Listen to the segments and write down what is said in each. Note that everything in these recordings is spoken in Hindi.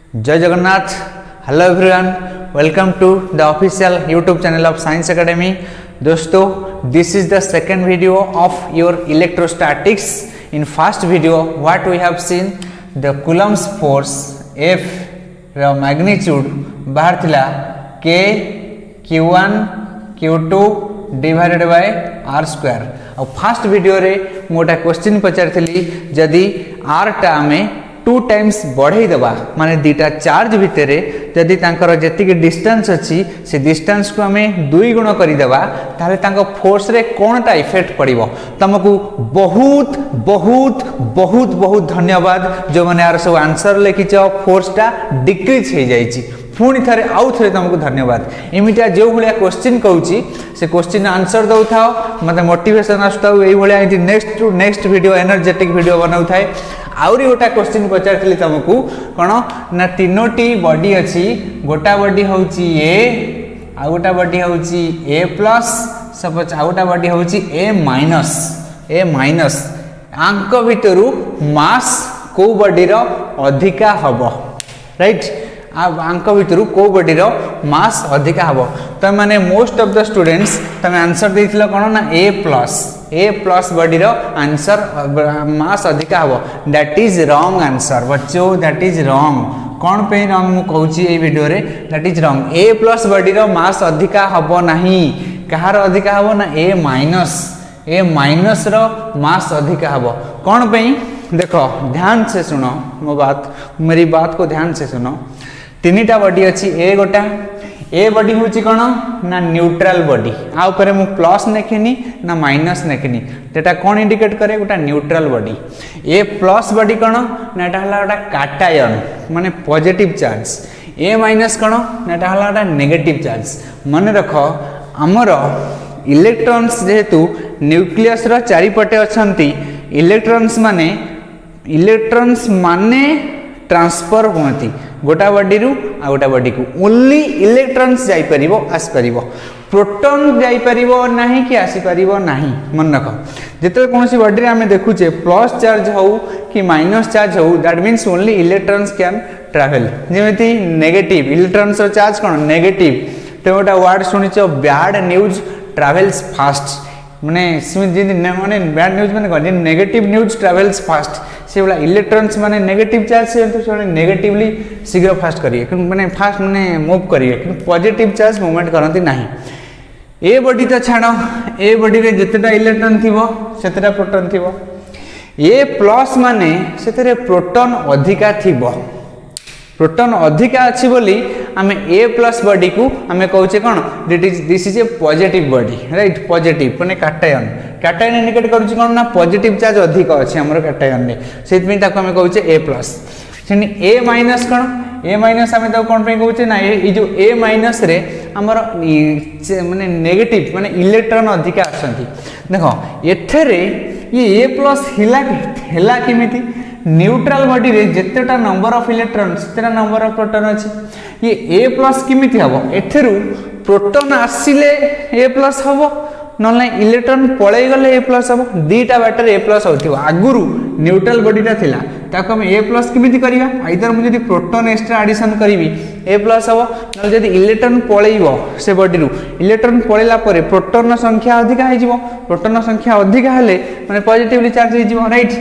जय Jagannath. Hello everyone, welcome to the official YouTube channel of Science Academy. दोस्तों, this is the second video of your electrostatics. In first video what we have seen the Coulomb's force F रो मैग्नीट्यूड बाहर थिला k Q1 Q2 divided by r square. और फर्स्ट वीडियो रे मोटा क्वेश्चन पचारथली जदि आर टा आमे 2 टाइम्स बढ़ई देबा माने दीटा चार्ज भितर जदि तांकर जेतिक डिस्टेंस अच्छी से डिस्टेंस को हमें 2 गुण कर देबा ताले तांको फोर्स रे कोनटा इफेक्ट पड़िबो। तुमको बहुत बहुत बहुत बहुत धन्यवाद जो मैंने यार सब आंसर लिखिच। फोर्सटा डिक्रीज हो जाइए पुणी थे आउ थे तुमको धन्यवाद। एमितिया जो भाया क्वेश्चन कहूँ से क्वेश्चन आंसर दौ था मतलब मोटिवेशन आसता ये next to next video energetic video बनाऊ थाए। आउरी गोटा क्वेश्चन पचारि तुमको कौन ना 3टी बॉडी अच्छी गोटा बॉडी हूँ ए आ गोटा बॉडी हूँ ए प्लस सपोज आ गोटा बॉडी हूँ ए माइनस आंक भितर मास को बॉडीर अधिका हम राइट आंक भितर को बॉडीर मास अधिका हम। तो मैंने मोस्ट ऑफ द स्टूडेंट्स तुम आंसर देथिल कौन ना ए प्लस बॉडीर आंसर मास अधिका हम। दैट इज रॉन्ग आंसर बच्चों, दैट इज रॉन्ग। कौन पे रॉन्ग मु कहूची ए वीडियो रे, दैट इज रॉन्ग। ए प्लस बॉडीर मास अधिका हम नहीं, कहार अधिका हम ना ए माइनस रो मास अधिका हम। कौन पे देखो ध्यान से सुनो मो बात, मेरी बात को ध्यान से सुनो। 3टा बॉडी अच्छी ए गोटा ए बॉडी हूँ कौन ना न्यूट्रल बॉडी आ ऊपर मु प्लस नेखिनी ना माइनस नेखिनी तेटा कौन इंडिकेट करे गोटा न्यूट्रल बॉडी। ए प्लस बॉडी कौन ना एटा हला गोटा काटायन माने पॉजिटिव चार्ज। ए माइनस कौन ना एटा हला गोटा नेगेटिव चार्ज। मन रख आमर इलेक्ट्रॉन्स जेहेतु न्यूक्लियस रो चारिपटे अछंती इलेक्ट्रॉन्स माने ट्रांसफर होती गोटा बॉडी रु आ गोटा बॉडी को ओनली इलेक्ट्रॉन्स जाई परिबो आस परिबो, प्रोटॉन जाई परिबो नाही कि आसी परिबो नाही। मन रख जेते कोनसी बॉडी रे हमें देखुचे प्लस चार्ज हो कि माइनस चार्ज हो that means only electrons can travel. जेमिति नेगेटिव इलेक्ट्रॉन्स रो चार्ज कोन नेगेटिव तो गोटा वर्ड सुनिचो बैड न्यूज ट्रैवल्स फास्ट माने माने बैड न्यूज माने कोन नेगेटिव न्यूज ट्रैवल्स फास्ट से वाला इलेक्ट्रॉन्स माने नेगेटिव चार्ज से तो से नेगेटिवली शीघ्र फास्ट करिए माने फास्ट माने मूव करिए कि पॉजिटिव चार्ज मूवमेंट करंती नाही। ए बॉडी तो छाड़ो ए बॉडी रे जतेटा इलेक्ट्रॉन थिबो सेतेटा प्रोटॉन थिबो। ए प्लस माने सेतेरे प्रोटॉन अधिका थिबो, प्रोटॉन अधिका अच्छी बोली आमे ए प्लस बॉडी को आमे कहूचे कौन this is a positive body right. Positive माने काटायन इंडिकेट करूची कौन ना पॉजिटिव चार्ज अधिक अच्छे हमर काटायन रे सेत में ताको आमे कहूचे ए प्लस। छनी ए माइनस कौन ए माइनस आमे ताको कौन पे कहूचे ना ए जो ए माइनस रे हमर माने नेगेटिव माने इलेक्ट्रॉन अधिका आछंती। देखो एथरे ये ए प्लस हिला केमिति न्यूट्रल बॉडी रे जितेटा नंबर ऑफ इलेक्ट्रॉन सेतेटा नंबर ऑफ प्रोटॉन अच्छी। ये ए प्लस किमिति हबो एथेरु प्रोटॉन आसिले ए प्लस हबो नले इलेक्ट्रॉन पळै गले ए प्लस हबो। दीटा बैटर ए प्लस होथिबो आगुरु न्यूट्रल बॉडीटा थिला ताको हम ए प्लस किमिति करिया आइदर मु जदी प्रोटॉन एक्स्ट्रा एडिशन करिवि ए प्लस हबो नले जदी इलेक्ट्रॉन पळैबो से बॉडी रु इलेक्ट्रॉन पळैला परे प्रोटॉन संख्या अधिक हो जिवो। प्रोटॉन संख्या अधिक हेले माने पॉजिटिवली चार्ज हो जिवो राइट।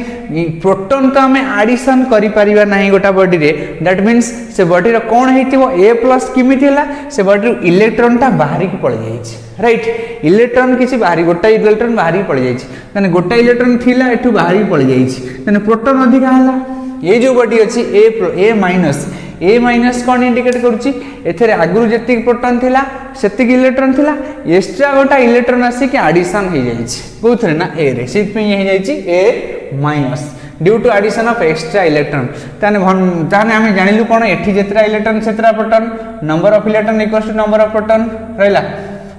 प्रोटॉन तो हमें एडिशन करि परिबा नाही गोटा बॉडी रे दैट मींस से बॉडी रो कोन हेतिबो ए प्लस किमिति हला से बॉडी रु इलेक्ट्रॉन टा बाहरी के पळै जाईछि राइट। इलेक्ट्रॉन किसी बाहरी गोटा इलेक्ट्रॉन बाहरी पळै जाईछि तने गोटा इलेक्ट्रॉन थिला एठु बाहरी पळै जाईछि तने प्रोटॉन अधिका हला। ये जो बॉडी अछि ए माइनस कौन इंडिकेट करूची एथरे आगुरु जेतिक प्रोटॉन थिला सेतिक इलेक्ट्रॉन थिला एक्स्ट्रा गोटा इलेक्ट्रॉन आसी के एडिशन हो जाईछि कोथरे ना ए रे सेत पे हे जाईछि ए minus due to addition of extra electron. ताने हमें जानिलु कोन एठी जेतरा इलेक्ट्रॉन सेतरा proton number of electron equals to number of proton रहला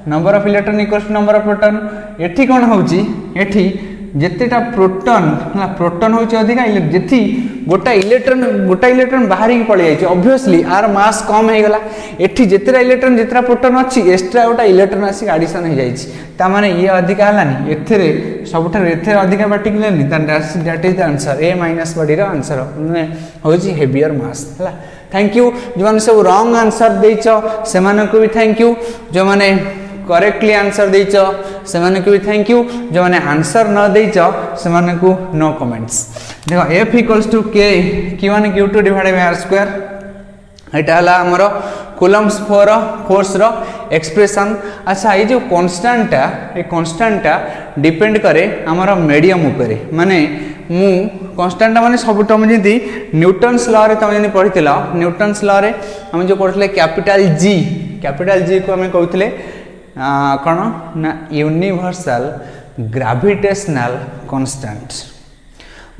number of electron equals to number of proton. एठी कोन होउची एठी जेतेटा प्रोटॉन होउची अधिका जेथि गोटा इलेक्ट्रॉन बाहर की पड़े जाइए ऑब्वियसली आर मास कम हो गला। एठी जेतेटा इलेक्ट्रॉन जेतेटा प्रोटॉन अच्छी एक्स्ट्रा गोटा इलेक्ट्रॉन आसी एडिशन हो जाइए ता माने ये अधिका हलानी एथरे सबठार एथरे अधिका particle that is the answer a minus body रो आंसर होची हेवियर मास हला थैंक यू जो मैंने सब रॉन्ग आंसर देच से भी थैंक यू जो मैंने करेक्टली आंसर देच से भी थैंक यू जो मैंने आंसर न देच से नो कमेंट्स देखो एफ इक्वल्स टू के Q1 Q2 divided by r square एटा हला हमर कूलम्स फोर्स रो एक्सप्रेशन अच्छा ये जो कांस्टेंटा डिपेंड करे हमर मीडियम ऊपर माने मु कांस्टेंटा माने सब तुम जदी न्यूटन्स लॉ रे तुम जदी पढ़ितला न्यूटन्स लॉ रे हम जो पढ़ले कैपिटल जी को हमें कहउतले कोन ना यूनिवर्सल ग्रेविटेशनल कांस्टेंट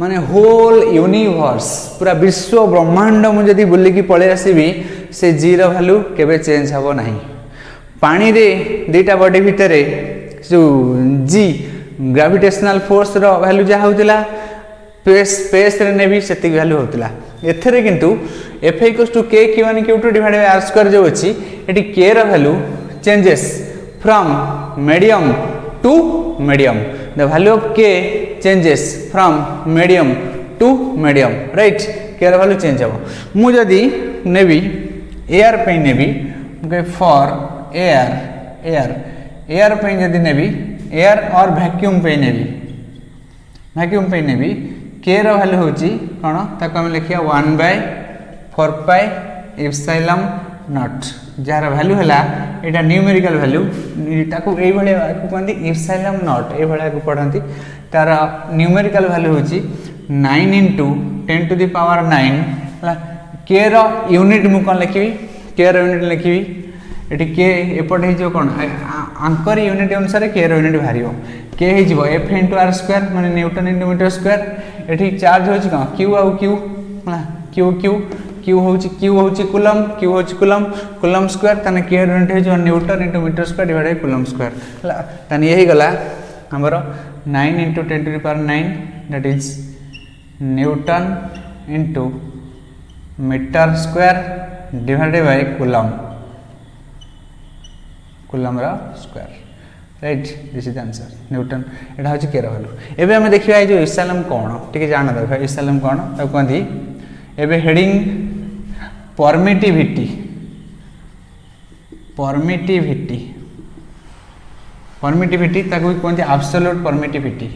माने होल यूनिवर्स पूरा विश्व ब्रह्मांड मुझे बुलिकी पळे आसीबी से जी रो वैल्यू केबे चेंज हबो नहीं पानी रे दुईटा बॉडी भितर जो जी ग्रेविटेशनल फोर्स रो वैल्यू जा होतिला स्पेस रे नेबी सेति वैल्यू होतिला एथरे किंतु F equals to k Q1 Q2 divided by r square जो अछि एटी k रो value changes from medium to medium the value of k changes from medium to medium right k ର value change हबो मु जदी नेबी एयर पे नेबी for air पे जदी नेबी एयर और वैक्यूम पे नेबी k रो value होची कोन ताको हम लिखिया 1/4 pi epsilon naught jar value हला एटा न्यूमेरिकल वैल्यू ताको एई भले को कहंदी एप्सिलॉन नॉट ए भले को पढंती तार न्यूमेरिकल वैल्यू होची 9 * 10 to the power 9 हला k रो यूनिट मु कोन लिखिबी k रो यूनिट लिखिबी एटी k एपट हे जो कोन आंकर यूनिट अनुसार k रो यूनिट भारियो k हे जिवो f * r स्क्वायर माने न्यूटन * मीटर स्क्वायर एटी चार्ज होची कोन q आ q हला q होची कूलम स्क्वायर तने k यूनिट है जो newton * metre square divide by coulomb square हला तने यही गला हमरो 9 * 10 to the power 9 that is newton * metre square divided by coulomb रा square right this is the answer newton एटा होची k रा वैल्यू एबे हम देखिबा जो एप्सिलॉन कोन ठीक है जान दो एप्सिलॉन कोन त कोंदी एबे हेडिंग परमिटिविटी ताको कोनते एब्सोल्यूट परमिटिविटी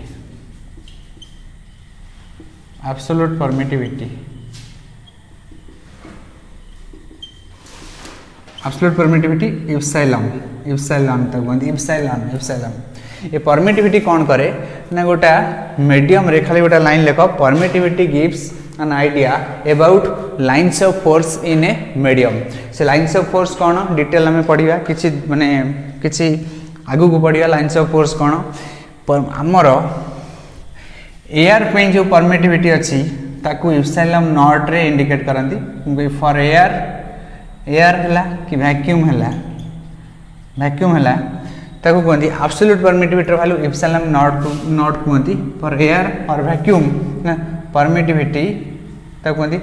एप्सिलॉन ताको कोनते एप्सिलॉन ये परमिटिविटी कौन करे ना गोटा मीडियम रे खाली गोटा लाइन लेख permittivity gives an idea about lines of force in a medium से lines of force कौन डिटेल में पढ़िया किछि माने किछि आगु को पढ़िया lines of force कौन हमर एयर पे जो परमिटिविटी अछि ताकू एप्सिलॉन नॉट रे इंडिकेट करंती फॉर एयर हला कि वैक्यूम हला ताकू कहंती absolute permittivity value epsilon naught कहंती फॉर एयर और वैक्यूम ना परमिटिविटी तक कहंती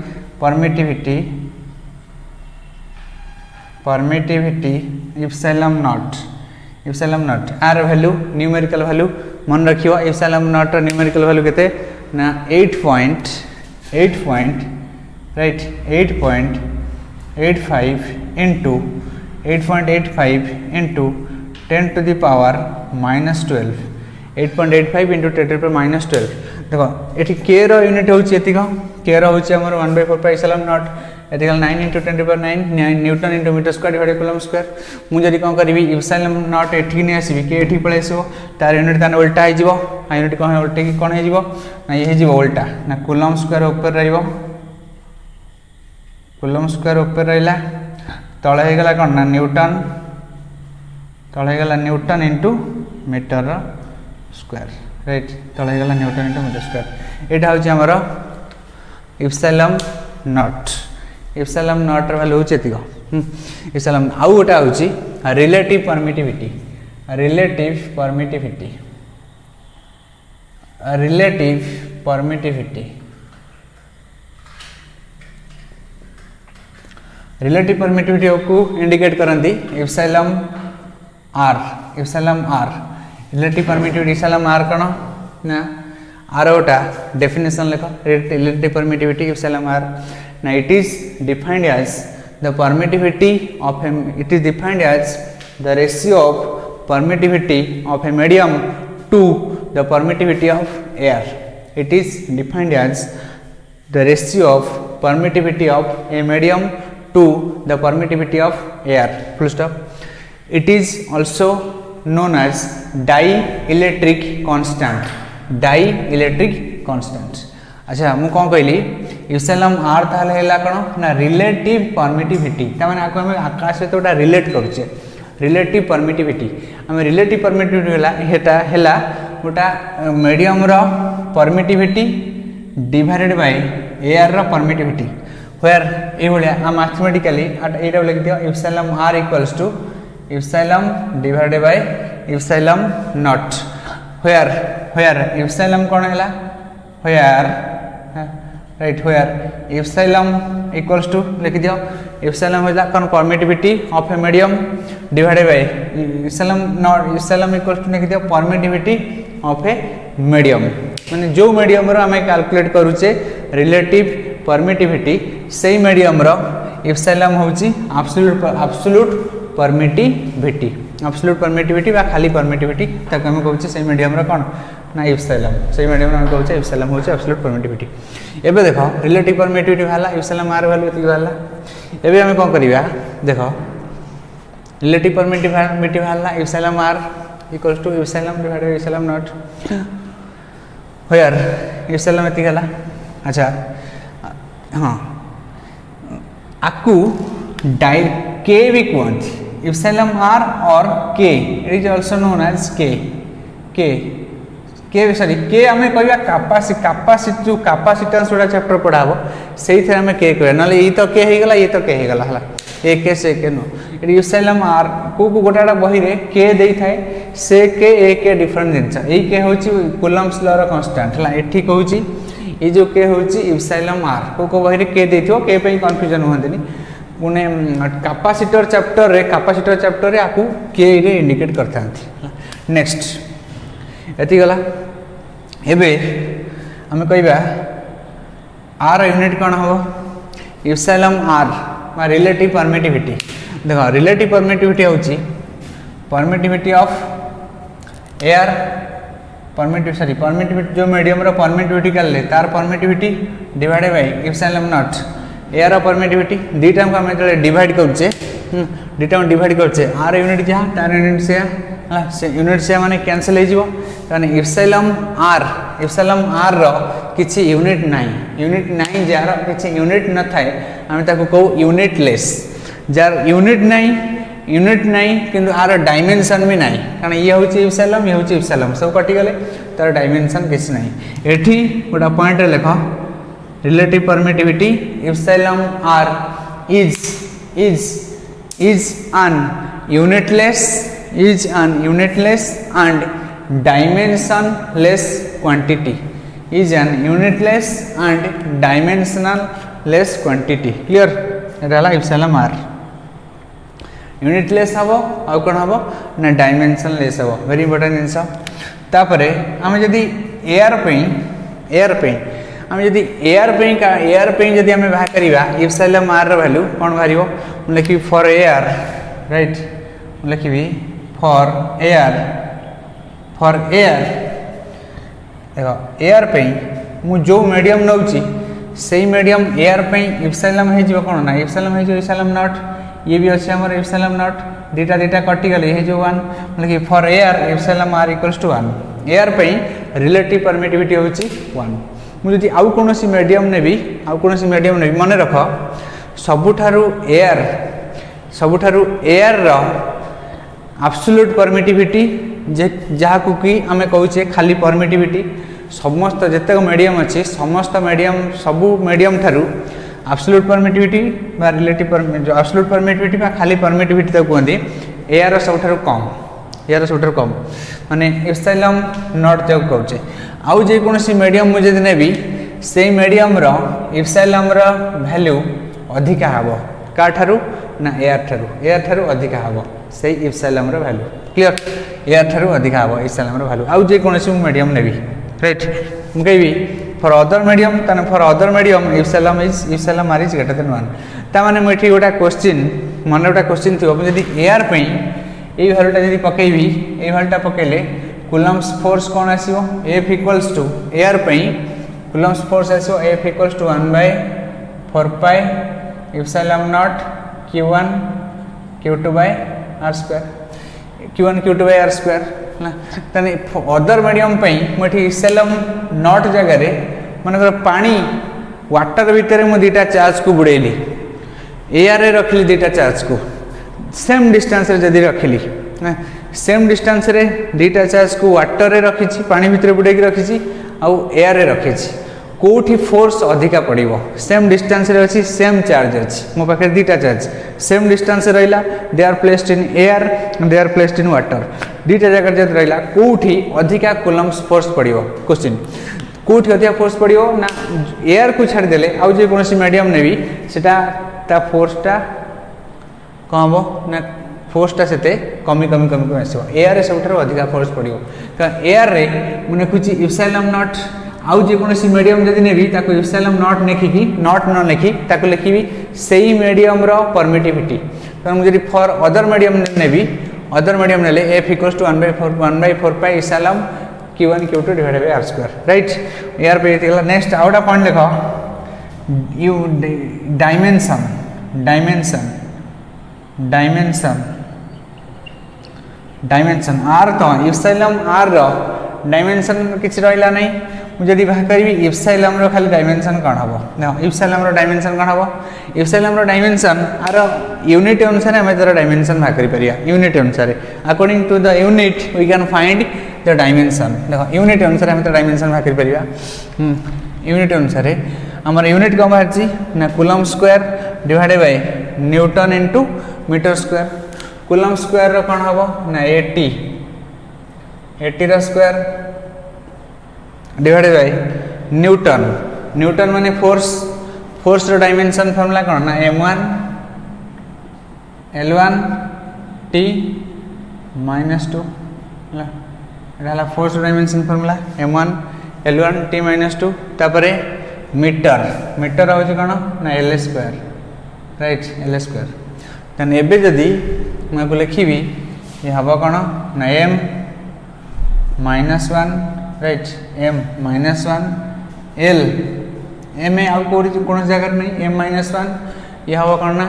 परमिटिविटी एप्सिलॉन नॉट आर वैल्यू न्यूमेरिकल वैल्यू मन रखियो एप्सिलॉन नॉट रो न्यूमेरिकल वैल्यू केते ना 8.85 into 10 to the power -12 8.85 into 10 to the power -12 देखो एठी k रो यूनिट होची एतिक k रो होची हमर 1/4 pi एप्सिलॉन नॉट एतिकल 9 into 10 to the power 9 newton into metre square divided coulomb square मु जदी कोन करबी एप्सिलॉन नॉट एठी ने आसीबी k एठी पळे आसीबो तार यूनिट तान उल्टा आइ जिवो आ यूनिट कोन उल्टे की कोन हे जिवो ना ये जिवो उल्टा ना कूलम स्क्वायर ऊपर रहइबो कूलम स्क्वायर ऊपर रहला तळे हे गला कोन ना न्यूटन तळे गला newton into metre square right तळे गला न्यूटन into मीटर स्क्वायर एटा होची हमर एप्सिलॉन नॉट र वैल्यू होची एतिक एप्सिलॉन आउ गोटा होची रिलेटिव परमिटिविटी रिलेटिव परमिटिविटी को इंडिकेट करंती epsilon r relative permittivity epsilon r कण ना आर गोटा डेफिनेशन लेख रिलेटिव परमिटिविटी एप्सिलॉन आर ना it is defined as the permittivity of it is defined as the ratio of permittivity of a medium to the permittivity of air. It is defined as the ratio of permittivity of a medium to the permittivity of air. Full stop. It is also known as dielectric constant. Dielectric constant. अच्छा मु कौन कहली इप्सिलम आर ताले हैला कोन ना रिलेटिव परमिटिविटी ता माने आको हम आकाश सहित गोटा रिलेट करूचे रिलेटिव परमिटिविटी आम रिलेटिव परमिटिविटी हेटा हैला गोटा मीडियम रो परमिटिविटी डिवाइडेड बाय एयर रो परमिटिविटी वेयर ए भलिया आ मैथमेटिकली एटा लिख दियो epsilon r equals to epsilon divided by epsilon naught where epsilon कोन हैला where right where epsilon equals to लिख दियो इप्सिलम होला कोन permittivity of a medium divided by epsilon equals to लिख दियो परमिटिविटी ऑफ ए मीडियम माने जो मीडियम रो हमें कैलकुलेट करूचे रिलेटिव परमिटिविटी सेही मीडियम रो इप्सिलम होची एब्सोल्यूट परमिटिविटी बा खाली परमिटिविटी तक हम कहूचे सेही मीडियम रो कोन ना इप्सिलम सेही मीडियम हम कहूचे इप्सिलम होची एब्सोल्यूट परमिटिविटी एबे देखो रिलेटिव परमिटिविटी भाला इप्सिलम आर वैल्यू एति भाला एबे हम कोन करिया देखो रिलेटिव परमिटिविटी भाला epsilon r equals to epsilon divided by epsilon naught where epsilon एति गला अच्छा हां आकु डाई के भी कहती इप्सिलम आर और k it is also known as k sorry k हमें कहबा कैपेसिटेंस वाला चैप्टर पढ़ाबो सेही थे हमें के कहबा नले ई तो के हे गला ये तो के हे गला हला ए के से के नो इट इप्सिलम आर को गोटाडा बही रे के देई थाए से के ए के डिफरेंट जिंस ए के होची कूलम्ब्स लॉ रो कांस्टेंट हला एठी कहूची ए जो के होची इप्सिलम आर को बही रे के देथियो के पे कंफ्यूजन होंदिनी पुणे कैपेसिटर चैप्टर रे आकु के रे इंडिकेट करथांती नेक्स्ट एति गला एबे हम कहबा आर यूनिट कोन हो इप्सिलम आर मा रिलेटिव परमिटिविटी देखो रिलेटिव परमिटिविटी होची परमिटिविटी ऑफ एयर परमिटिविटी जो मीडियम रो परमिटिविटी करले तार permittivity divided by epsilon naught air permittivity दीटा को हम डिवाइड करछे दीटा डिवाइड करछे आर यूनिट जा तार यूनिट से हला से यूनिट से माने कैंसिल हो जिवो ताने इप्सिलम आर रो किछि यूनिट नाही जार किछि यूनिट न थाए हम ताको को यूनिटलेस जार यूनिट नाही किंतु आर डायमेंशन भी नाही कारण ये होछि इप्सिलम सब कटि गले तार डायमेंशन किछि नाही एठी गोटा पॉइंट रे लेखो relative permittivity epsilon r is an unitless and dimensionless quantity clear रहला epsilon r unitless हबो आ कोन हबो ना dimensionless हबो वेरी इंपोर्टेंट जिंसा तापरे हम जदी एयर पे हम जदी एयर पे जदी हमें बाहर करिवा इप्सिलम आर रो वैल्यू कोन बाहरियो लिखि फॉर एयर राइट लिखिबी फॉर एयर देखो एयर पे मु जो मीडियम नउची सेही मीडियम एयर पे इप्सिलम हे जिवो कोन ना इप्सिलम हे जो इप्सिलम नॉट ये भी अछि हमर इप्सिलम नॉट दीटा कटि गले हे जो 1 लिखि for air epsilon r equals to 1 air पे रिलेटिव परमिटिविटी होची 1 मुझे आउ कौन मीडियम ने मन रख सबुठारु एयर रो एब्सोल्यूट परमिटिविटी जहाँ को कि आम कहूचे खाली परमिटिविटी समस्त जितक मीडियम अच्छी समस्त मीडियम सबू मीडियम ठारू एब्सोल्यूट परमिटिविटी बा रिलेटिव एब्सोल्यूट परमिटिविटी बा खाली परमिटिविटी तो कहते एयर सबुठारु कम माने इप्सिलम नॉट जो कहूचे आउ जे कोनसी मीडियम मुझे नेबी से मीडियम रो इप्सिलम रो वैल्यू अधिका हबो का ठारू ना एयर ठारू अधिका हबो से इप्सिलम रो वैल्यू क्लियर एयर ठारू अधिका हबो इप्सिलम रो वैल्यू आउ जे कोनसी मीडियम नेबी राइट मु कहबी फॉर अदर मीडियम ताने for other medium epsilon r is greater than 1 ता माने मुठी गोटा क्वेश्चन मन गोटा क्वेश्चन थियो जदी एआर पई ए वैल्यूटा जदी पकेबी ए वैल्यूटा पकेले कूलम्ब्स फोर्स कोन आसीबो F इक्वल्स टू एआर पई कूलम्ब्स फोर्स आसीबो F equals to 1/4 pi epsilon naught q1 q2 by r square q1 q2 by r square ना तने अदर मीडियम पई मठी इप्सिलॉन नॉट जगह रे माने पानी वाटर भीतर मु दीटा चार्ज को बुड़ेली एआर रे रखली दीटा चार्ज को सेम डिस्टेंस रे जदी रखली ना सेम डिस्टेंस रे दीटा चार्ज को वाटर रे रखिछि पानी भीतर बुड़े के रखिछि आ एआर रे रखिछि कोठी फोर्स अधिका पड़िबो सेम डिस्टेंस रे अछि सेम चार्ज अछि मो पाखे दीटा चार्ज सेम डिस्टेंस रे रहिला they are placed in air they are placed in water दीटा जगह जद रहिला कोठी अधिका कूलम्ब्स फोर्स पड़िबो क्वेश्चन कोठी अधिका फोर्स पड़िबो ना एयर को छाड़ देले आ जे कोनोसी मीडियम नेबी सेटा ता फोर्सटा कहबो ना फोर्सटा सेते कमी आसीबो एयर रे सबठार अधिका फोर्स पड़िबो त एयर रे मने कुछ इप्सिलॉन नॉट आउ जे कोनोसी मीडियम जदी नेबी ताको इप्सिलॉन नॉट लेखिकी नॉट न लेखि ताको लेखिबी सेही मीडियम रो परमिटिविटी त मु जदी फॉर अदर मीडियम नेबी अदर मीडियम नेले F equals to 1/4 pi epsilon q1 q2 divided by r square right एआर पे इतला नेक्स्ट आउटा पॉइंट देखो यू डायमेंशन r तो इप्सिलॉन r रो डायमेंशन किछ रहला नै मुझे बाहर करी इप्सिलॉन रो खाली डायमेंशन कौन हम ना इप्सिलॉन रो डायमेंशन कौन हम इप्सिलॉन रो डायमेंशन आर यूनिट अनुसार आम तार डायमेंशन बाहर करिया यूनिट अनुसार according to the unit we can find the dimension देखो यूनिट अनुसार आम डायमेंशन बाहर करिया यूनिट अनुसार आमर यूनिट कौन बाहर ना coulomb square divided by newton into metre square coulomb square रो कौन हम ना 80 रो स्क्वायर डिवाइडेड बाय न्यूटन माने फोर्स रो डायमेंशन फार्मूला कोन ना m1 l1 t - 2 ला एला फोर्स रो dimension formula m1 l1 t - 2 तापरे मीटर होची कोन ना l square right l square तन एबे जदी मैं को लिखिबी ये हबो कोन ना m -1 right m -1 l m आउ कौन जगह नहीं m -1 यह हम कौन ना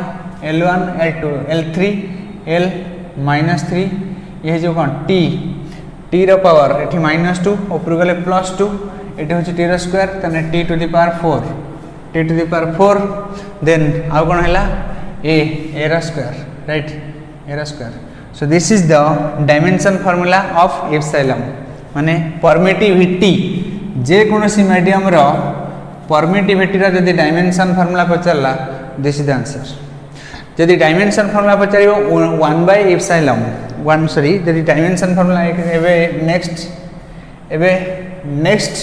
l1 l2 l3 l -3 ये जो कौन t रो पावर एठी -2 ऊपर गले +2 एठी होची t रो स्क्वायर तने t to the power 4 then आउ कौन हैला a रो स्क्वायर राइट a रो square so this is the dimension formula of epsilon माने परमिटिविटी जे कोनोसी मीडियम रो परमिटिविटी रा जदी डायमेंशन फार्मूला पचरला दिस इज द आंसर जदी डायमेंशन फार्मूला पचरियो 1/इप्सिलॉन 1 सॉरी जदी डायमेंशन फार्मूला एबे नेक्स्ट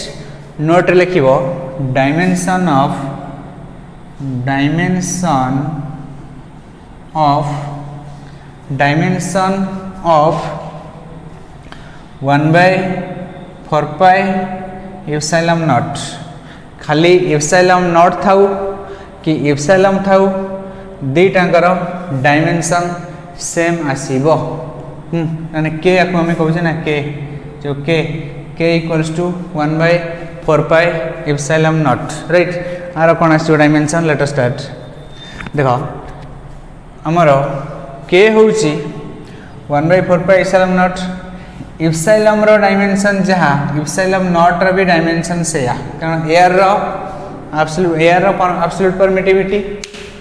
नोट लिखिबो dimension of 1/4 pi epsilon naught खाली इप्सिलॉन नॉट थाउ कि इप्सिलॉन थाउ दीटांकर डायमेंशन सेम आसीबो माने k आको हम कहू ना k जो k equals to 1/4 pi epsilon nought right आरो कोन आसी डायमेंशन लेट अस स्टार्ट देखो हमर k होउची 1/4 पाई इप्सिलॉन नॉट इप्सिलॉन रो डायमेंशन जहा इप्सिलॉन नॉट रो भी डायमेंशन से या कारण एयर रो एब्सोल्यूट परमिटिविटी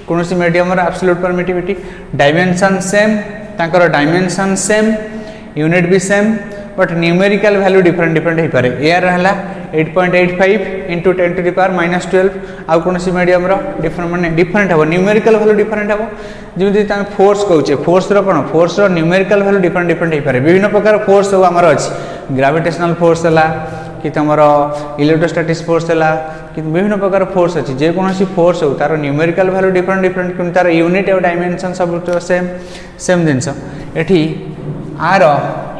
कोनोसी मीडियम रो एब्सोल्यूट परमिटिविटी डायमेंशन सेम तांकर डायमेंशन सेम यूनिट भी same but numerical value different हे पारे एयर रहला 8.85 into 10 to the power -12 आउ कोनोसी मीडियम रो डिफरेंट हबो न्यूमेरिकल वैल्यू डिफरेंट हबो जेमि तां फोर्स कहउचे फोर्स रो कोन फोर्स रो न्यूमेरिकल वैल्यू डिफरेंट हे पारे विभिन्न प्रकार फोर्स सब हमर अछि ग्रेविटेशनल फोर्स हला कि तमरो इलेक्ट्रोस्टैटिक फोर्स हला कि विभिन्न प्रकार फोर्स अछि जे कोनोसी फोर्स हो तार न्यूमेरिकल वैल्यू डिफरेंट कि तार यूनिट और डायमेंशन सब सेम दिनस एठी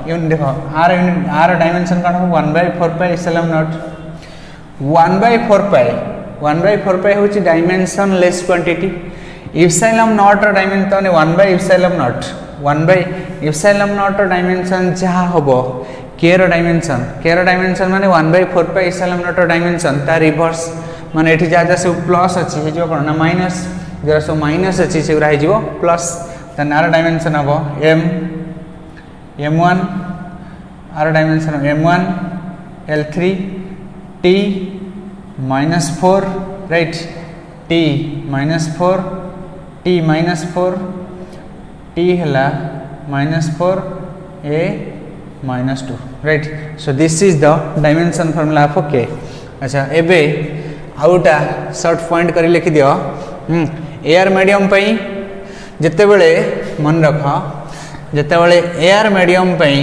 यूनिट देखो आर डायमेंशन कौन हम 1/4 पाई इप्सिलॉन नॉट 1/4 पाई हूँ dimensionless quantity epsilon naught dimension 1/इप्सिलम नॉट 1/इप्सिलम नॉट डायमेंशन जहाँ हम के डायमेंशन माने 1/4 पाई इप्सिलम नॉट डायमेंशन ता रिवर्स माने एठी जहाँ जहाँ सब प्लस अच्छी है जो कौन ना माइनस जरा सब माइनस अच्छी से हो प्लस ता नार डायमेंशन हम m1 आर dimension m1 l3 t -4 right t -4 t -4 t हला -4 a -2 right so this is the dimension formula of k अच्छा एबे आउटा शॉर्ट पॉइंट करी लिखि दियो एयर मीडियम पई जते बेले मन रख जते बेले एयर मीडियम पई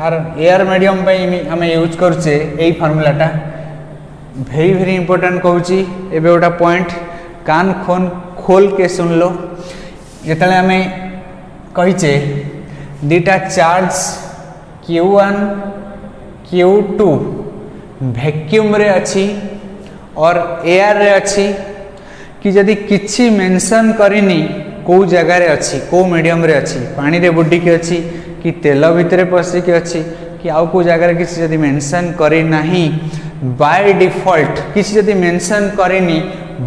आर एयर मीडियम पई हमें यूज करछे एई फार्मूलाटा वेरी वेरी इंपोर्टेंट कहूँ एबे गोटा पॉइंट कान खोन खोल के सुन लो जिते आम कहीचे दीटा चार्ज Q1 Q2 वैक्यूम रे अच्छी और एयर रे अच्छी कि जदि किछि मेंशन करिनी को जगह रे अच्छी को मीडियम रे अच्छी पानी रे बुड्डी के अच्छी कि तेल भितर पशि के अच्छी कि आउ को जगह रे किछि जदि मेंशन करी नाही बाय डिफॉल्ट किसी जदि मेंशन करेनी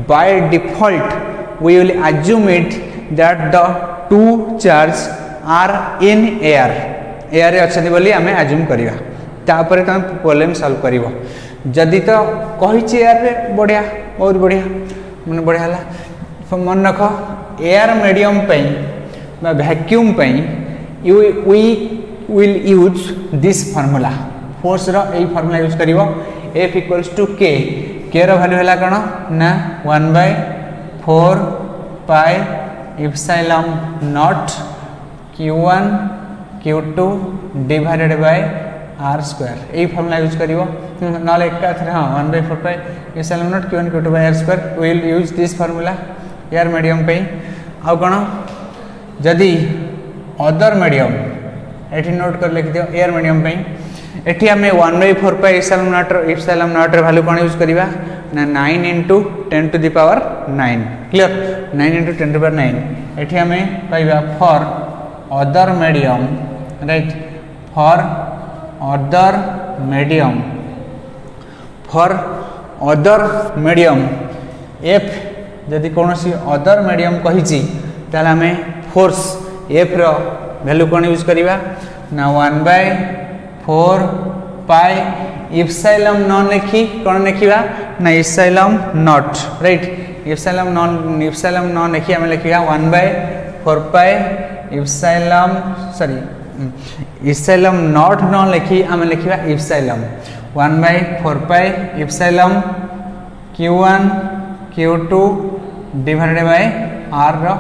by default we will assume it that the two charge are in air रे अच्छे बोली आम अज्यूम करिया तापर तुम प्रॉब्लम सॉल्व करिवो जदि तो कहिछि एयर रे बढ़िया बहुत बढ़िया मन बढ़िया हला मन रख एयर मीडियम पई बा वैक्यूम पई we will use this formula force रो एई फार्मूला यूज करिवो F equals to K रो वैल्यू है कौन ना 1/4 pi epsilon naught Q1 Q2 divided by R square यही फार्मूला यूज करिवो ना एका थरे हाँ 1/4 pi epsilon naught Q1 Q2 by R square will use this formula air medium पे आउ कौन जदि अदर मीडियम एठी नोट कर लिख दियो एयर मीडियम पे एठी हमें 1/4 पाई इप्सिलम नॉट रे वैल्यू कौन यूज करिवा ना 9 × 10⁹ क्लियर 9 × 10⁹ एठी हमें पाइबा for other medium right for other medium F जदि कौन सी अदर मीडियम कही ताले हमें फोर्स एफ रो वैल्यू कौन यूज करिवा ना 1/4 पाई इप्सिलम नॉन लिखी कौन लिखा ना epsilon naught right epsilon naught लिखी आम लिखा 1/4 पाई इप्सिलम नॉट नॉन लिखी आम लिखा epsilon 1/4 pi epsilon Q1 Q2 divided by R rho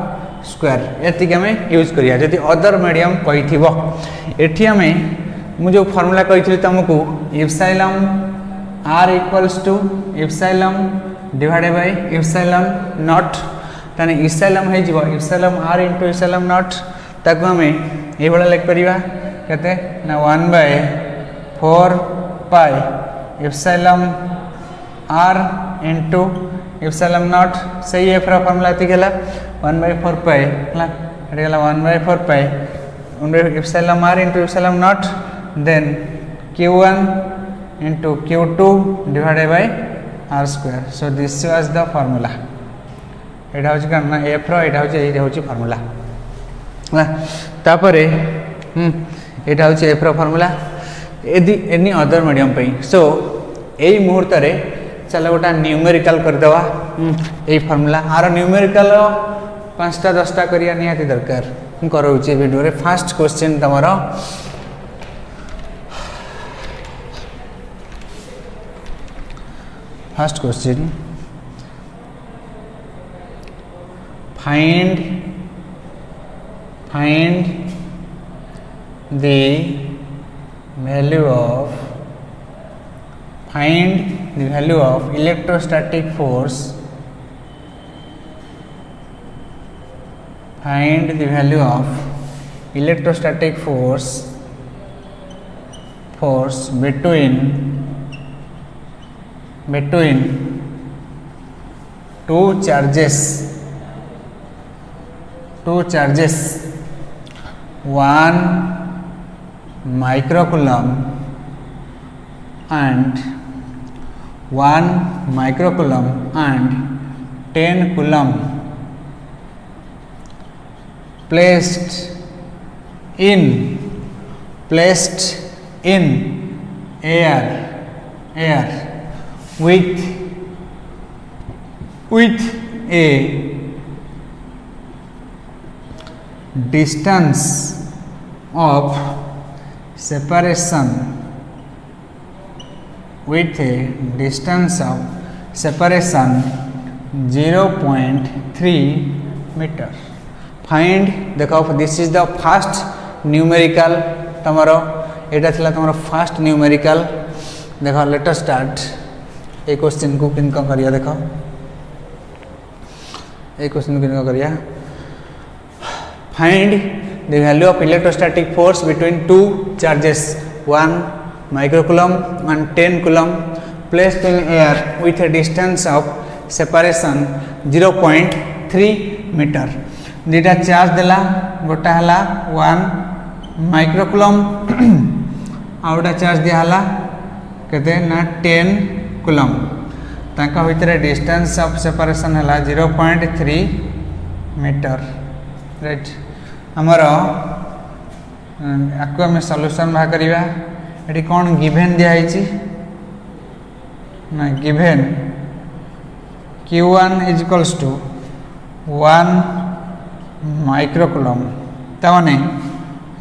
square एतिक आम यूज करिया जदि अदर मीडियम कही एठी आम मु जो फार्मूला कही तुमको epsilon R equals to epsilon divided by epsilon naught ताने इप्सिलम है जीवो इप्सिलम R * इप्सिलम नॉट ताको हमें ए बडा लिख परिबा कते ना 1/4 pi epsilon R * epsilon not सही है फ्रा फार्मूला एतिक हला 1/4 पाई हला एटा हला 1/4 pi epsilon R * epsilon naught then Q1 into Q2 divided by R square. So this was the formula. एटा होची कन ना F रो एटा होची फार्मूला ना तापरे एटा होची F रो फार्मूला यदि एनी अदर मीडियम पे सो एई मुहूर्त रे चलो गोटा न्यूमेरिकल कर दवा एई फार्मूला आरो न्यूमेरिकल 5टा 10टा करिया निहाती दरकार करौची वीडियो रे फर्स्ट क्वेश्चन तमरो First question, find the value of electrostatic force. Find the value of electrostatic force between between two charges 1 microcoulomb and 10 coulomb placed in air with a distance of separation 0.3 meter. Find देखो this is the first numerical तमरो एटा थिला तमरो first numerical देखो let us start ए क्वेश्चन को किन का करिया देखो ए क्वेश्चन किन का करिया find the value of electrostatic force between two charges 1 microcoulomb and 10 coulomb placed in air with a distance of separation 0.3 meter. दुटा चार्ज देला गोटा हला 1 माइक्रोकुलम आउटा चार्ज दिया हला केते ना 10 कुलम ताका भितर डिस्टेंस ऑफ सेपरेशन हला 0.3 मीटर राइट हमरो आको हम सॉल्यूशन बा करिवा एटी कोन गिवन दिया हिची ना गिवन q1 = 1 माइक्रोकुलम तमाने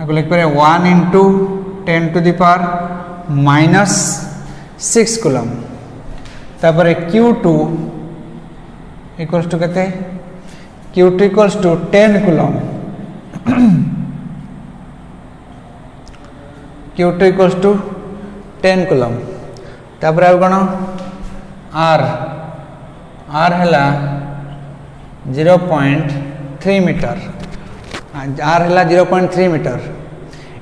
आगो लिख पारे 1 × 10⁻⁻6 कुलम तापर q2 = केते q2 = 10 कुलम q2 = 10 कुलम तापर आ कोन r हला 0.3 मीटर r हला 0.3 मीटर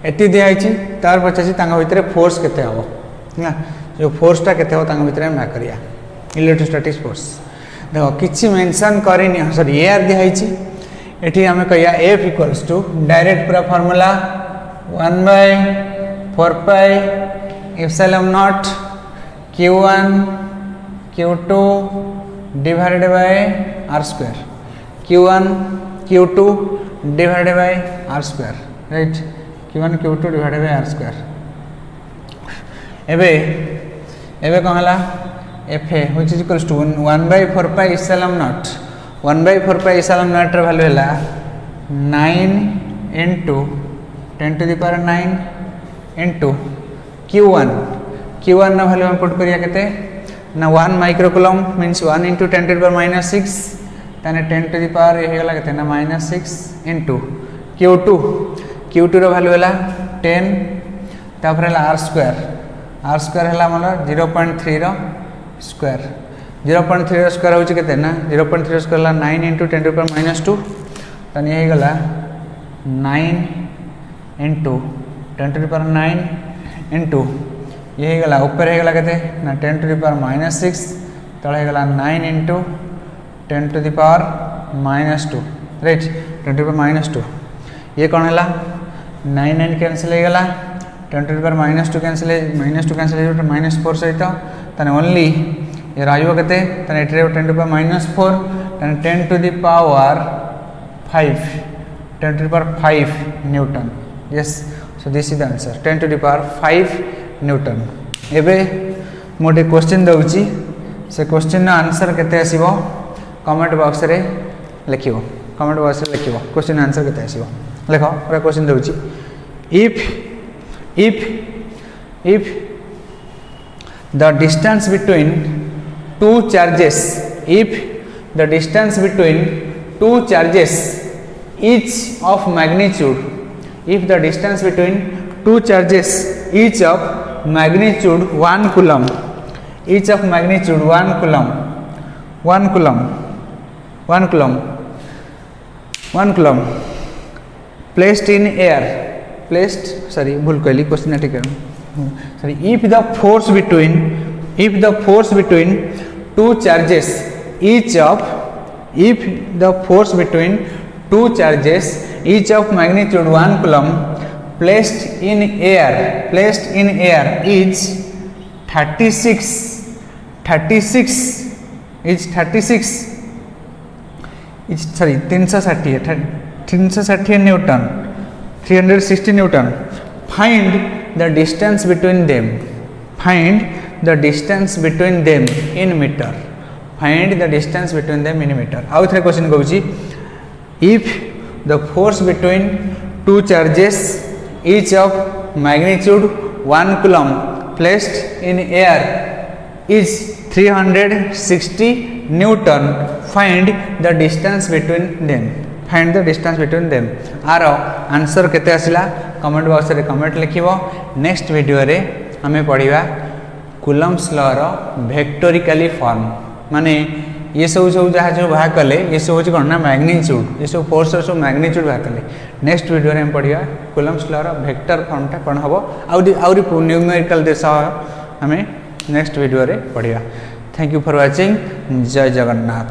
एति दिया हिची तार पछाची तांगा भितरे फोर्स केते हबो ना जो फोर्स ता केते हो तांगा भितरे ना करिया इलेक्ट्रोस्टैटिक फोर्स देखो किछि मेंशन करिनी सॉरी एआर दिया हिची एठी हमें कहिया F = डायरेक्ट पूरा formula 1/4πε0 q1 q2 divided by r square q1 q2 divided by r square right q1 q2 divided by r square एबे कौन हला f which is equals to 1/4πε0 1/4πε0 raw value हला 9 × 10⁹ into q1 र वैल्यू हम पुट करिया केते ना 1 माइक्रोकुलम मींस 1 × 10⁻⁻6 ताने 10 ये हेगला केते ना -6 into q2 रो वैल्यू हला 10 तापर हला r स्क्वायर हला हमर 0.3 रो स्क्वायर 0.3 रो स्क्वायर होची केते ना 0.3 रो स्क्वायर हला 9 × 10⁻⁻2 ताने ये हेगला 9 × 10⁹ into ये हेगला ऊपर हेगला केते ना 10⁻⁻6 तळे हेगला 9 × 10⁻⁻2 राइट 10⁻⁻2 ये कौन है 9 कैंसिल हो गला 10⁻⁻2 कैंसिल -2 कैंसिल -4 सहित ताने ओनली ये राइबो केते ताने 10⁻⁻4 ताने 10⁵ Newton yes so this is the answer 10⁵ Newton एबे मोटे क्वेश्चन दउची से क्वेश्चन आंसर केते आसीबो कमेंट बॉक्स रे लिखिबो कमेंट बॉक्स रे लिखिबो क्वेश्चन आंसर केते आसीबो लिखो पूरा question दउची if the distance between two charges if the distance between two charges each of magnitude if the distance between two charges each of magnitude 1 coulomb each of magnitude 1 coulomb 1 coulomb placed in air placed sorry भूल कहली क्वेश्चन ठीक है sorry if the force between if the force between two charges each of if the force between two charges each of magnitude 1 coulomb placed in air is 36 360 Newton 360 Newton find the distance between them in meter आउ थे क्वेश्चन कहूँ if the force between two charges each of magnitude 1 coulomb placed in air is 360 newton find the distance between them आर आंसर केते आसिला कमेंट बॉक्स रे कमेंट लिखिबो नेक्स्ट वीडियो रे हमें पढ़िबा कूलम्ब्स लॉ रो वेक्टोरिकली फॉर्म माने ये सब जहाँ जो बाहर कले ये सब हूँ कौन ना मैग्नीट्यूड ये सब फोर्स सब मैग्नीट्यूड बाहर कले नेक्स्ट वीडियो रे हम पढ़िया कूलम्ब्स लॉ रो वेक्टर फॉर्मटा कौन हम आउरी न्यूमेरिकल देश हमें नेक्स्ट वीडियो रे पढ़िया थैंक यू फॉर वाचिंग जय जगन्नाथ।